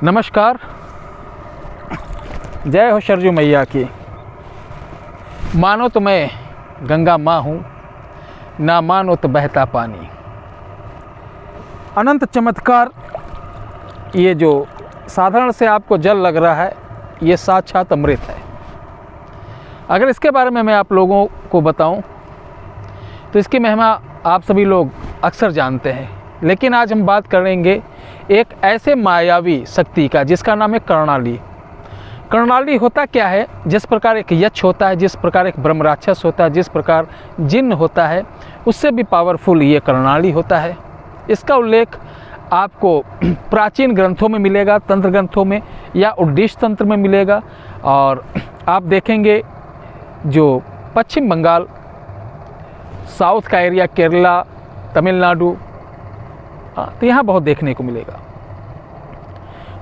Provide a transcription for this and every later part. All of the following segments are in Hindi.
नमस्कार। जय हो सरजू मैया की। मानो तो मैं गंगा माँ हूँ, ना मानो तो बहता पानी। अनंत चमत्कार। ये जो साधारण से आपको जल लग रहा है, ये साक्षात अमृत है। अगर इसके बारे में मैं आप लोगों को बताऊं तो इसकी महिमा आप सभी लोग अक्सर जानते हैं, लेकिन आज हम बात करेंगे एक ऐसे मायावी शक्ति का जिसका नाम है कर्णाली। कर्णाली होता क्या है? जिस प्रकार एक यक्ष होता है, जिस प्रकार एक ब्रह्म राक्षस होता है, जिस प्रकार जिन्न होता है, उससे भी पावरफुल ये कर्णाली होता है। इसका उल्लेख आपको प्राचीन ग्रंथों में मिलेगा, तंत्र ग्रंथों में या उद्देश्य तंत्र में मिलेगा। और आप देखेंगे जो पश्चिम बंगाल, साउथ का एरिया, केरला, तमिलनाडु, तो यहाँ बहुत देखने को मिलेगा।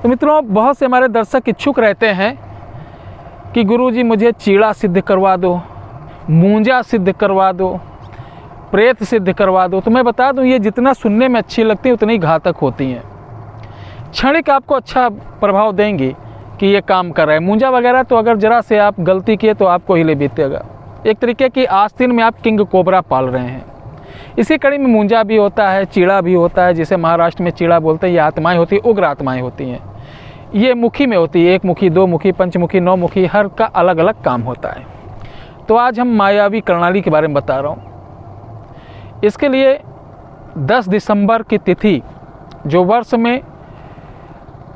तो मित्रों, बहुत से हमारे दर्शक इच्छुक रहते हैं कि गुरुजी मुझे चीड़ा सिद्ध करवा दो, मूंजा सिद्ध करवा दो, प्रेत सिद्ध करवा दो। तो मैं बता दूं, ये जितना सुनने में अच्छी लगती है उतनी घातक होती हैं। क्षणिक आपको अच्छा प्रभाव देंगी कि ये काम कर रहा है। मूंजा वगैरह तो अगर जरा से आप गलती किए तो आपको ही ले बीतेगा। एक तरीके की आस्तीन में आप किंग कोबरा पाल रहे हैं। इसी कड़ी में मूंजा भी होता है, चीड़ा भी होता है, जिसे महाराष्ट्र में चीड़ा बोलते हैं। ये आत्माएं होती है, उग्र आत्माएं होती हैं। ये मुखी में होती है, एक मुखी, दो मुखी, पंचमुखी, नौ मुखी, हर का अलग अलग काम होता है। तो आज हम मायावी कर्णाली के बारे में बता रहा हूँ। इसके लिए 10 दिसंबर की तिथि, जो वर्ष में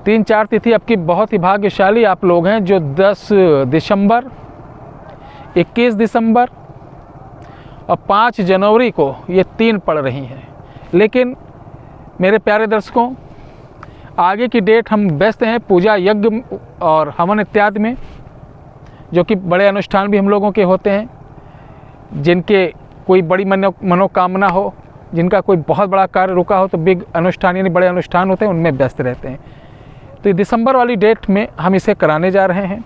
3-4 तिथि आपकी बहुत ही भाग्यशाली आप लोग हैं जो 10 दिसंबर, 21 दिसंबर और 5 जनवरी को ये 3 पड़ रही हैं। लेकिन मेरे प्यारे दर्शकों, आगे की डेट हम व्यस्त हैं पूजा, यज्ञ और हवन इत्यादि में, जो कि बड़े अनुष्ठान भी हम लोगों के होते हैं। जिनके कोई बड़ी मनोकामना हो, जिनका कोई बहुत बड़ा कार्य रुका हो, तो बिग अनुष्ठान यानी बड़े अनुष्ठान होते हैं, उनमें व्यस्त रहते हैं। तो दिसंबर वाली डेट में हम इसे कराने जा रहे हैं।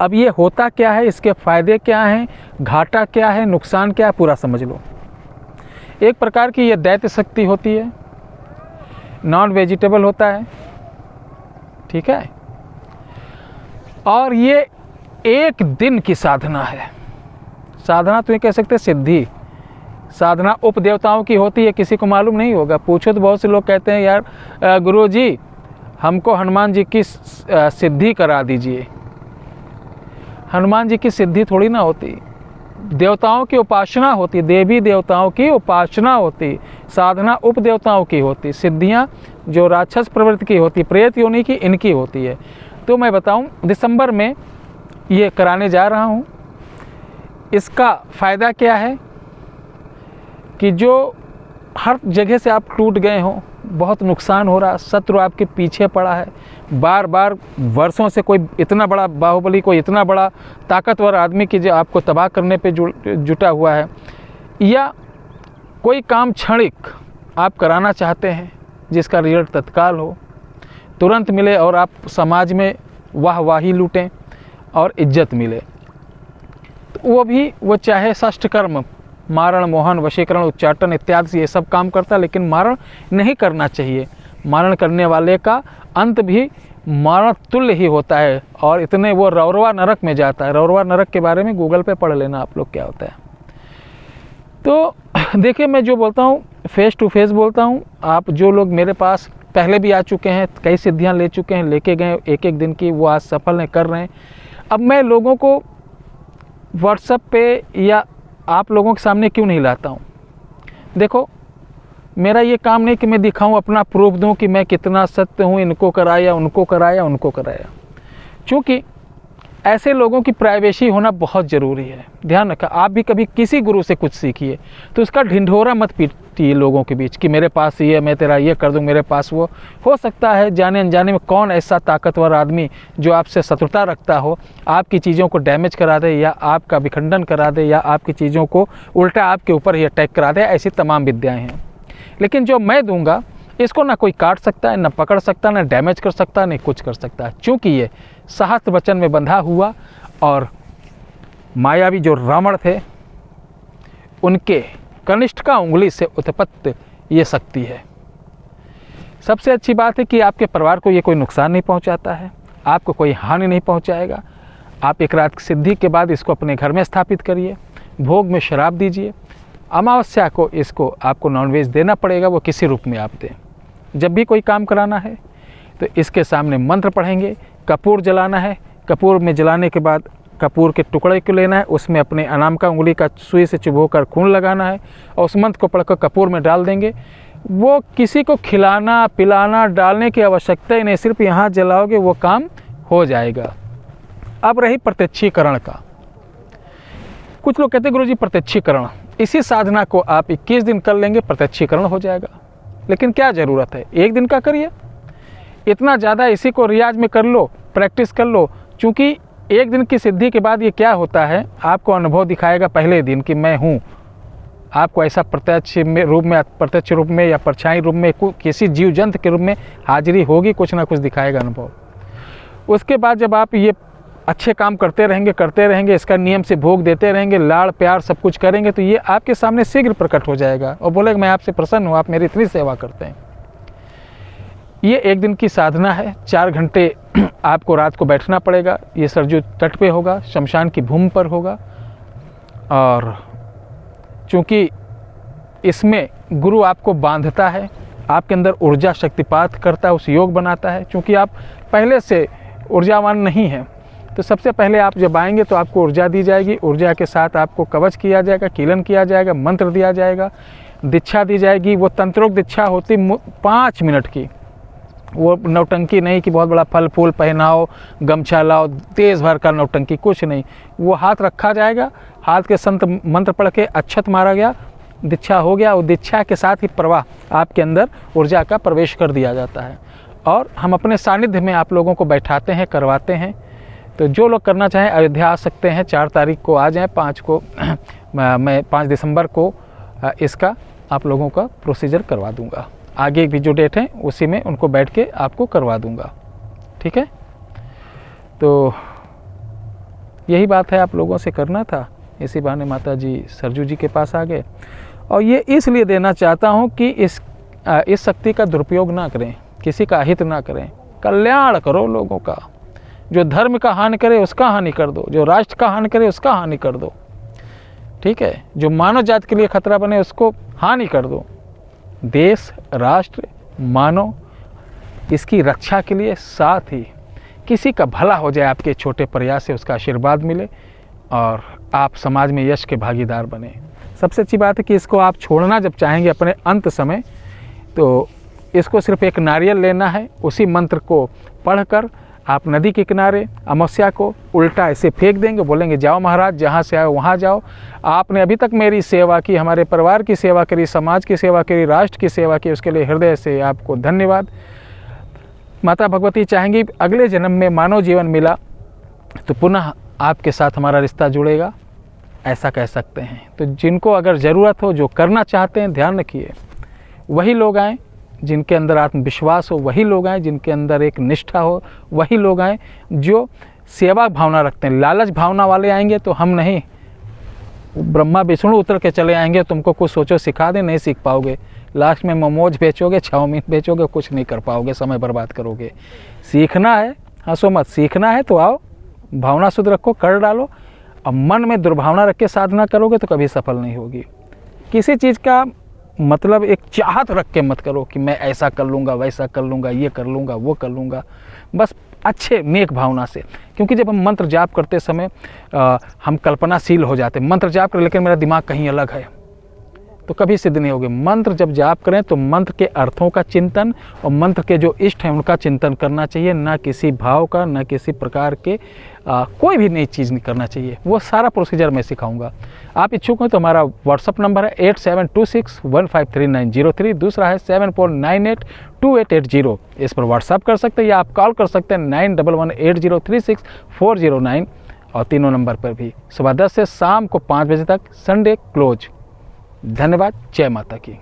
अब ये होता क्या है, इसके फ़ायदे क्या हैं, घाटा क्या है, नुकसान क्या है, पूरा समझ लो। एक प्रकार की ये दैत्य शक्ति होती है, नॉन वेजिटेबल होता है, ठीक है। और ये एक दिन की साधना है। साधना तो ये कह सकते हैं सिद्धि। साधना उपदेवताओं की होती है, किसी को मालूम नहीं होगा। पूछो तो बहुत से लोग कहते हैं, यार गुरुजी हमको हनुमान जी की सिद्धि करा दीजिए। हनुमान जी की सिद्धि थोड़ी ना होती, देवताओं की उपासना होती, देवी देवताओं की उपासना होती, साधना उपदेवताओं की होती, सिद्धियां जो राक्षस प्रवृत्ति की होती, प्रेत योनि की, इनकी होती है। तो मैं बताऊं, दिसंबर में ये कराने जा रहा हूं। इसका फ़ायदा क्या है कि जो हर जगह से आप टूट गए हो, बहुत नुकसान हो रहा, शत्रु आपके पीछे पड़ा है, बार बार वर्षों से कोई इतना बड़ा बाहुबली, कोई इतना बड़ा ताकतवर आदमी की जो आपको तबाह करने पे जुटा हुआ है, या कोई काम क्षणिक आप कराना चाहते हैं जिसका रिजल्ट तत्काल हो, तुरंत मिले और आप समाज में वाहवाही लूटें और इज्जत मिले, तो वो चाहे षष्ठ कर्म, मारण, मोहन, वशीकरण, उच्चाटन इत्यादि से ये सब काम करता है। लेकिन मारण नहीं करना चाहिए। मारण करने वाले का अंत भी मारण तुल्य ही होता है, और इतने वो रौरवा नरक में जाता है। रौरवा नरक के बारे में गूगल पे पढ़ लेना आप लोग, क्या होता है। तो देखिए, मैं जो बोलता हूँ फेस टू फेस बोलता हूँ। आप जो लोग मेरे पास पहले भी आ चुके हैं, कई सिद्धियाँ ले चुके हैं, लेके गए एक एक दिन की, वो आज सफल हैं, कर रहे हैं। अब मैं लोगों को व्हाट्सएप पे या आप लोगों के सामने क्यों नहीं लाता हूँ? देखो, मेरा ये काम नहीं कि मैं दिखाऊं, अपना प्रूफ दूं कि मैं कितना सत्य हूं, इनको कराया, उनको कराया, उनको कराया। क्योंकि ऐसे लोगों की प्राइवेसी होना बहुत ज़रूरी है। ध्यान रखा, आप भी कभी किसी गुरु से कुछ सीखिए तो उसका ढिंढोरा मत पीटिए लोगों के बीच कि मेरे पास ये, मैं तेरा ये कर दूं, मेरे पास वो। हो सकता है जाने अनजाने में कौन ऐसा ताकतवर आदमी जो आपसे शत्रुता रखता हो, आपकी चीज़ों को डैमेज करा दे, या आपका विखंडन करा दे, या आपकी चीज़ों को उल्टा आपके ऊपर ही अटैक करा दे। ऐसी तमाम विद्याएँ हैं। लेकिन जो मैं दूंगा, इसको ना कोई काट सकता है, ना पकड़ सकता, ना डैमेज कर सकता, ना कुछ कर सकता है। चूँकि ये सहस्त्र वचन में बंधा हुआ और मायावी जो रावण थे, उनके कनिष्ठ का उंगली से उत्पत्ति ये शक्ति है। सबसे अच्छी बात है कि आपके परिवार को ये कोई नुकसान नहीं पहुंचाता है, आपको कोई हानि नहीं पहुंचाएगा। आप एक रात की सिद्धि के बाद इसको अपने घर में स्थापित करिए, भोग में शराब दीजिए। अमावस्या को इसको आपको नॉनवेज देना पड़ेगा, वो किसी रूप में आप दें। जब भी कोई काम कराना है तो इसके सामने मंत्र पढ़ेंगे, कपूर जलाना है, कपूर में जलाने के बाद कपूर के टुकड़े को लेना है, उसमें अपने अनाम का उंगली का सुई से चुभोकर खून लगाना है और उस मंत्र को पढ़कर कपूर में डाल देंगे। वो किसी को खिलाना पिलाना डालने की आवश्यकता ही नहीं, सिर्फ यहाँ जलाओगे वो काम हो जाएगा। अब रही प्रत्यक्षीकरण का। कुछ लोग कहते हैं गुरुजी प्रत्यक्षीकरण, इसी साधना को आप 21 दिन कर लेंगे प्रत्यक्षीकरण हो जाएगा। लेकिन क्या ज़रूरत है, एक दिन का करिए, इतना ज़्यादा इसी को रियाज में कर लो, प्रैक्टिस कर लो। क्योंकि एक दिन की सिद्धि के बाद ये क्या होता है, आपको अनुभव दिखाएगा पहले दिन कि मैं हूँ। आपको ऐसा प्रत्यक्ष रूप में या परछाई रूप में किसी जीव जंतु के रूप में हाजिरी होगी, कुछ ना कुछ दिखाएगा अनुभव। उसके बाद जब आप ये अच्छे काम करते रहेंगे, इसका नियम से भोग देते रहेंगे, लाड़ प्यार सब कुछ करेंगे, तो ये आपके सामने शीघ्र प्रकट हो जाएगा और बोलेगा मैं आपसे प्रसन्न हूँ, आप मेरी इतनी सेवा करते हैं। ये एक दिन की साधना है। 4 घंटे आपको रात को बैठना पड़ेगा। ये सरजू तट पे होगा, शमशान की भूमि पर होगा। और चूँकि इसमें गुरु आपको बांधता है, आपके अंदर ऊर्जा शक्तिपात करता है, उस योग बनाता है। चूँकि आप पहले से ऊर्जावान नहीं हैं, तो सबसे पहले आप जब आएंगे तो आपको ऊर्जा दी जाएगी। ऊर्जा के साथ आपको कवच किया जाएगा, कीलन किया जाएगा, मंत्र दिया जाएगा, दीक्षा दी जाएगी। वो तंत्रोक्त दीक्षा होती 5 मिनट की, वो नौटंकी नहीं कि बहुत बड़ा फल फूल पहनाओ, गमछा लाओ, तेज़ भर का नौटंकी, कुछ नहीं। वो हाथ रखा जाएगा, हाथ के संत मंत्र पढ़ के अक्षत मारा गया, दीक्षा हो गया। और दीक्षा के साथ ही प्रवाह आपके अंदर ऊर्जा का प्रवेश कर दिया जाता है। और हम अपने सानिध्य में आप लोगों को बैठाते हैं, करवाते हैं। तो जो लोग करना चाहें अयोध्या आ सकते हैं। 4 तारीख को आ जाएं, 5 को मैं 5 दिसंबर को इसका आप लोगों का प्रोसीजर करवा दूंगा। आगे भी जो डेट है उसी में उनको बैठ के आपको करवा दूंगा, ठीक है। तो यही बात है, आप लोगों से करना था। इसी बहाने माता जी सरजू जी के पास आ गए। और ये इसलिए देना चाहता हूँ कि इस शक्ति का दुरुपयोग ना करें, किसी का हित ना करें, कल्याण करो लोगों का। जो धर्म का हानि करे उसका हानि कर दो, जो राष्ट्र का हानि करे उसका हानि कर दो, ठीक है। जो मानव जाति के लिए खतरा बने उसको हानि कर दो। देश राष्ट्र मानव इसकी रक्षा के लिए, साथ ही किसी का भला हो जाए आपके छोटे प्रयास से, उसका आशीर्वाद मिले और आप समाज में यश के भागीदार बने। सबसे अच्छी बात है कि इसको आप छोड़ना जब चाहेंगे अपने अंत समय, तो इसको सिर्फ एक नारियल लेना है, उसी मंत्र को पढ़कर आप नदी के किनारे अमावस्या को उल्टा ऐसे फेंक देंगे, बोलेंगे जाओ महाराज, जहाँ से आए वहाँ जाओ। आपने अभी तक मेरी सेवा की, हमारे परिवार की सेवा करी, समाज की सेवा करी, राष्ट्र की सेवा की, उसके लिए हृदय से आपको धन्यवाद। माता भगवती चाहेंगी अगले जन्म में मानव जीवन मिला तो पुनः आपके साथ हमारा रिश्ता जुड़ेगा, ऐसा कह सकते हैं। तो जिनको अगर ज़रूरत हो, जो करना चाहते हैं, ध्यान रखिए वही लोग आएँ, जिनके अंदर आत्मविश्वास हो वही लोग आएँ, जिनके अंदर एक निष्ठा हो वही लोग आएँ, जो सेवा भावना रखते हैं। लालच भावना वाले आएंगे तो हम नहीं, ब्रह्मा विष्णु उतर के चले आएंगे, तुमको कुछ सोचो सिखा दे, नहीं सीख पाओगे। लास्ट में मोमोज बेचोगे, चाउमीन बेचोगे, कुछ नहीं कर पाओगे, समय बर्बाद करोगे। सीखना है, हंसो मत, सीखना है तो आओ, भावना शुद्ध रखो, कर डालो। अब मन में दुर्भावना रख के साधना करोगे तो कभी सफल नहीं होगी। किसी चीज़ का मतलब एक चाहत रख के मत करो कि मैं ऐसा कर लूँगा, वैसा कर लूँगा, ये कर लूँगा, वो कर लूँगा। बस अच्छे नेक भावना से, क्योंकि जब हम मंत्र जाप करते समय हम कल्पनाशील हो जाते हैं। मंत्र जाप कर लेकिन मेरा दिमाग कहीं अलग है तो कभी सिद्ध नहीं होगी। मंत्र जब जाप करें तो मंत्र के अर्थों का चिंतन और मंत्र के जो इष्ट हैं उनका चिंतन करना चाहिए, ना किसी भाव का, ना किसी प्रकार के कोई भी नई चीज़ नहीं करना चाहिए। वो सारा प्रोसीजर मैं सिखाऊंगा। आप इच्छुक हैं तो हमारा व्हाट्सअप नंबर है 8726153903, दूसरा है 74982880। इस पर व्हाट्सअप कर सकते हैं या आप कॉल कर सकते हैं 9118036409, और तीनों नंबर पर भी सुबह 10 से शाम को 5 बजे तक, संडे क्लोज। धन्यवाद। जय माता की।